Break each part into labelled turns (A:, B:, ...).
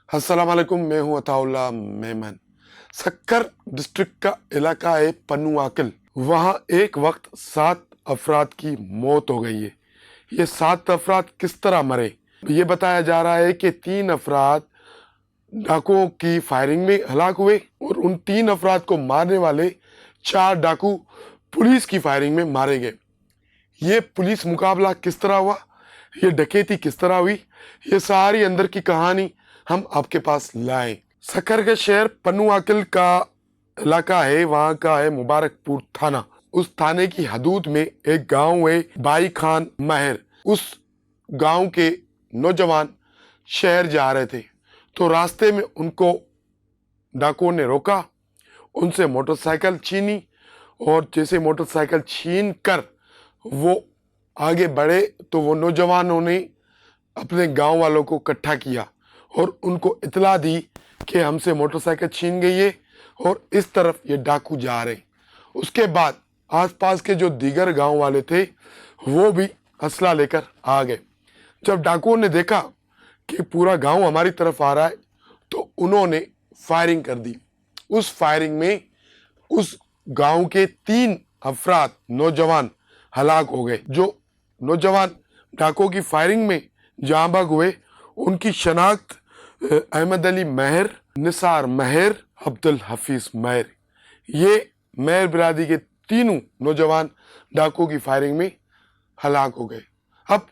A: अस्सलाम वालेकुम, मैं हूं अताउल्ला मेमन। सक्कर डिस्ट्रिक्ट का इलाका है पनुआकल। वहां एक वक्त 7 अफराद की मौत हो गई है। ये 7 अफराद किस तरह मरे, ये बताया जा रहा है कि 3 अफराद डाकुओं की फायरिंग में हलाक हुए और उन 3 अफराद को मारने वाले 4 डाकू पुलिस की फायरिंग में मारे गए। ये पुलिस मुकाबला किस तरह हुआ, ये डकैती किस तरह हुई, ये सारी अंदर की कहानी हम आपके पास लाए। सक्कर के शहर पनुआकल का इलाका है, वहाँ का है मुबारकपुर थाना। उस थाने की हदूद में एक गांव है भाई खान महर। उस गांव के नौजवान शहर जा रहे थे, तो रास्ते में उनको डाकुओं ने रोका, उनसे मोटरसाइकिल छीनी और जैसे मोटरसाइकिल छीन कर वो आगे बढ़े तो वो नौजवानों ने अपने गांव वालों को इकट्ठा किया और उनको इतला दी कि हमसे मोटरसाइकिल छीन गई है और इस तरफ ये डाकू जा रहे। उसके बाद आसपास के जो दीगर गांव वाले थे वो भी असला लेकर आ गए। जब डाकुओं ने देखा कि पूरा गांव हमारी तरफ आ रहा है तो उन्होंने फायरिंग कर दी। उस फायरिंग में उस गांव के 3 अफराद नौजवान हलाक हो गए। जो नौजवान डाकुओं की फायरिंग में जाँ बहक हुए उनकी शनाख्त अहमद अली महर, निसार महर, अब्दुल हफीज महर, ये महर बिरादरी के तीनों नौजवान डाकुओं की फायरिंग में हलाक हो गए। अब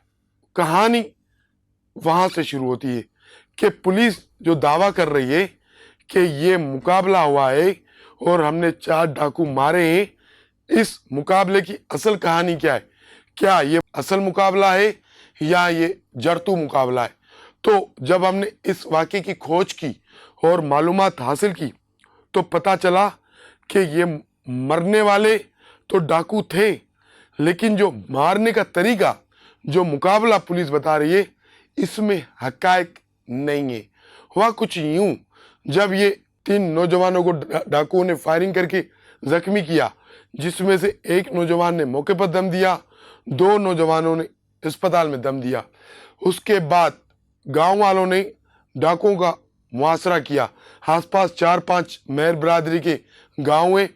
A: कहानी वहां से शुरू होती है कि पुलिस जो दावा कर रही है कि ये मुकाबला हुआ है और हमने 4 डाकू मारे हैं, इस मुकाबले की असल कहानी क्या है, क्या ये असल मुकाबला है या ये जरतू मुकाबला है। तो जब हमने इस वाक़े की खोज की और मालूमात हासिल की तो पता चला कि ये मरने वाले तो डाकू थे, लेकिन जो मारने का तरीका, जो मुकाबला पुलिस बता रही है, इसमें हक़ाइक़ नहीं है। हुआ कुछ यूं, जब ये 3 नौजवानों को डाकुओं ने फायरिंग करके ज़ख्मी किया, जिसमें से एक नौजवान ने मौके पर दम दिया, 2 नौजवानों ने अस्पताल में दम दिया। उसके बाद गांव वालों ने डाकुओं का मुआसरा किया। आसपास 4-5 महर बिरादरी के गांव हैं,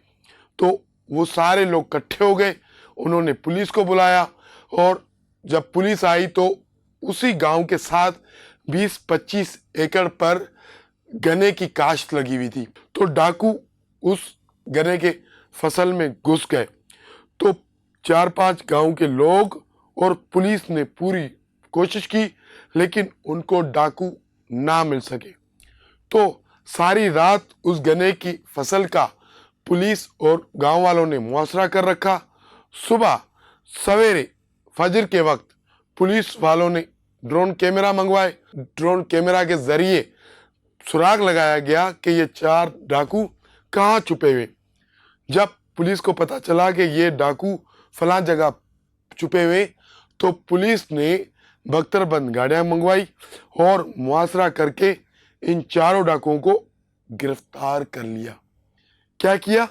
A: तो वो सारे लोग इकट्ठे हो गए। उन्होंने पुलिस को बुलाया और जब पुलिस आई तो उसी गांव के साथ 20-25 एकड़ पर गन्ने की काश्त लगी हुई थी। तो डाकू उस गन्ने के फसल में घुस गए। तो 4-5 गांव के लोग और पुलिस ने पूरी कोशिश की, लेकिन उनको डाकू ना मिल सके। तो सारी रात उस गन्ने की फसल का पुलिस और गांव वालों ने मुआसरा कर रखा। सुबह सवेरे फजर के वक्त पुलिस वालों ने ड्रोन कैमरा मंगवाए। ड्रोन कैमरा के जरिए सुराग लगाया गया कि ये 4 डाकू कहाँ छुपे हुए। जब पुलिस को पता चला कि ये डाकू फलां जगह छुपे हुए तो पुलिस ने बख्तरबंद गाड़ियां मंगवाई और मुआसरा करके इन 4 डाकुओं को गिरफ्तार कर लिया। क्या किया?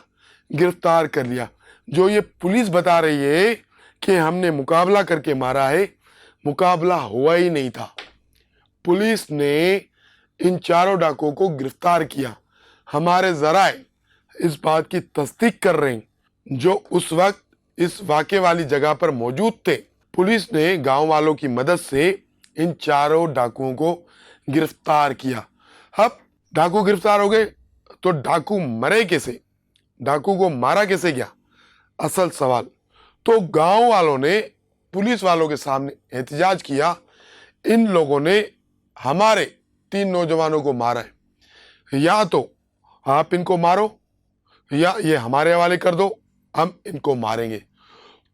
A: गिरफ्तार कर लिया। जो ये पुलिस बता रही है कि हमने मुकाबला करके मारा है, मुकाबला हुआ ही नहीं था। पुलिस ने इन 4 डाकुओं को गिरफ्तार किया। हमारे ज़राए इस बात की तस्दीक कर रहे हैं जो उस वक्त इस वाक़े वाली जगह पर मौजूद थे। पुलिस ने गांव वालों की मदद से इन 4 डाकुओं को गिरफ्तार किया। अब डाकू गिरफ्तार हो गए तो डाकू मरे कैसे, डाकू को मारा कैसे गया, असल सवाल। तो गांव वालों ने पुलिस वालों के सामने एहतजाज किया, इन लोगों ने हमारे 3 नौजवानों को मारा है, या तो आप इनको मारो या ये हमारे हवाले कर दो, हम इनको मारेंगे।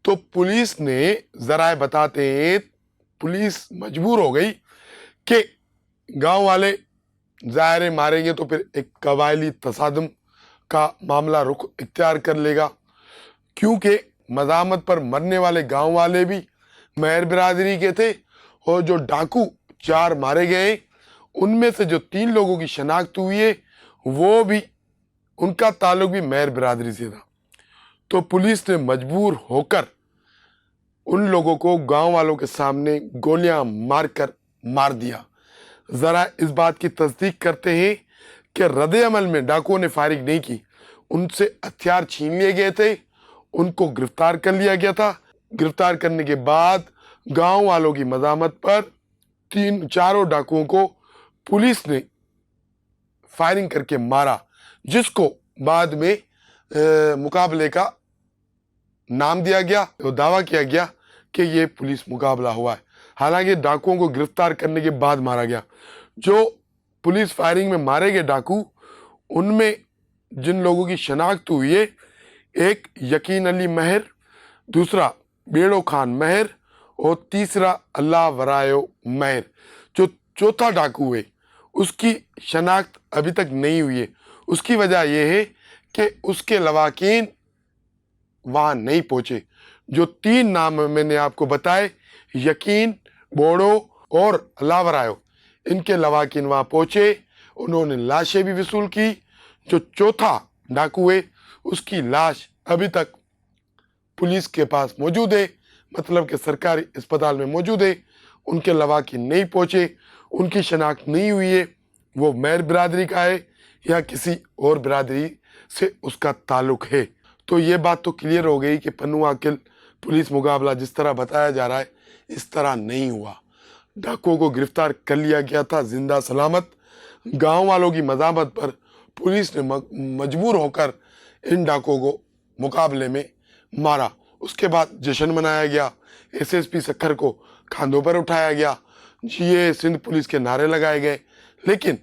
A: तो पुलिस ने ज़राए बताते हैं, पुलिस मजबूर हो गई कि गांव वाले ज़ाहिर मारेंगे तो फिर एक कबायली तसादम का मामला रुख इख्तियार कर लेगा, क्योंकि मज़ामत पर मरने वाले गांव वाले भी महर बिरादरी के थे और जो डाकू 4 मारे गए उनमें से जो 3 लोगों की शनाख्त हुई है वो भी, उनका ताल्लुक भी महर बिरादरी से था। तो पुलिस ने मजबूर होकर उन लोगों को गांव वालों के सामने गोलियां मारकर मार दिया। ذرا اس بات کی تصدیق کرتے ہیں کہ رد عمل میں ڈاکوؤں نے فائرنگ نہیں کی، ان سے ہتھیار چھین لیے گئے تھے، ان کو گرفتار کر لیا گیا تھا۔ گرفتار کرنے کے بعد گاؤں والوں کی مزاحمت پر چاروں ڈاکوؤں کو پولیس نے فائرنگ کر کے مارا، جس کو بعد میں مقابلے کا نام دیا گیا اور دعویٰ کیا گیا کہ یہ پولیس مقابلہ ہوا ہے، حالانکہ ڈاکوؤں کو گرفتار کرنے کے بعد مارا گیا۔ جو پولیس فائرنگ میں مارے گئے ڈاکو، ان میں جن لوگوں کی شناخت ہوئی ہے، ایک یقین علی مہر، دوسرا بیڑو خان مہر اور تیسرا اللہ ورائیو مہر۔ جو چوتھا ڈاکو ہے اس کی شناخت ابھی تک نہیں ہوئی ہے۔ اس کی وجہ یہ ہے کہ اس کے لواحقین وہاں نہیں پہنچے۔ جو تین نام میں نے آپ کو بتائے، یقین، بوڑو اور اللہ ورائیو، ان کے لواحقین وہاں پہنچے، انہوں نے لاشیں بھی وصول کی۔ جو چوتھا ڈاکو ہے اس کی لاش ابھی تک پولیس کے پاس موجود ہے، مطلب کہ سرکاری اسپتال میں موجود ہے، ان کے لواحقین نہیں پہنچے، ان کی شناخت نہیں ہوئی ہے، وہ مہر برادری کا ہے یا کسی اور برادری سے اس کا تعلق ہے۔ تو یہ بات تو کلیئر ہو گئی کہ پنو عاقل پولیس مقابلہ جس طرح بتایا جا رہا ہے اس طرح نہیں ہوا۔ ڈاکوؤں کو گرفتار کر لیا گیا تھا زندہ سلامت۔ گاؤں والوں کی مزاحمت پر پولیس نے مجبور ہو کر ان ڈاکوؤں کو مقابلے میں مارا۔ اس کے بعد جشن منایا گیا، ایس ایس پی سکھر کو کاندھوں پر اٹھایا گیا، یہ سندھ پولیس کے نعرے لگائے گئے۔ لیکن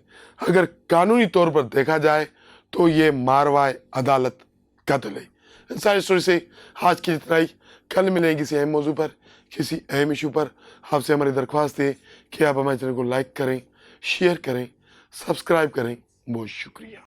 A: اگر قانونی طور پر دیکھا جائے تو یہ ماروائے عدالت قتل ہے۔ ان ساری اسٹوری سے آج کی اتنا ہی، کل ملیں کسی اہم موضوع پر، کسی اہم ایشو پر۔ آپ سے ہماری درخواست ہے کہ آپ ہمارے چینل کو لائک کریں، شیئر کریں، سبسکرائب کریں۔ بہت شکریہ۔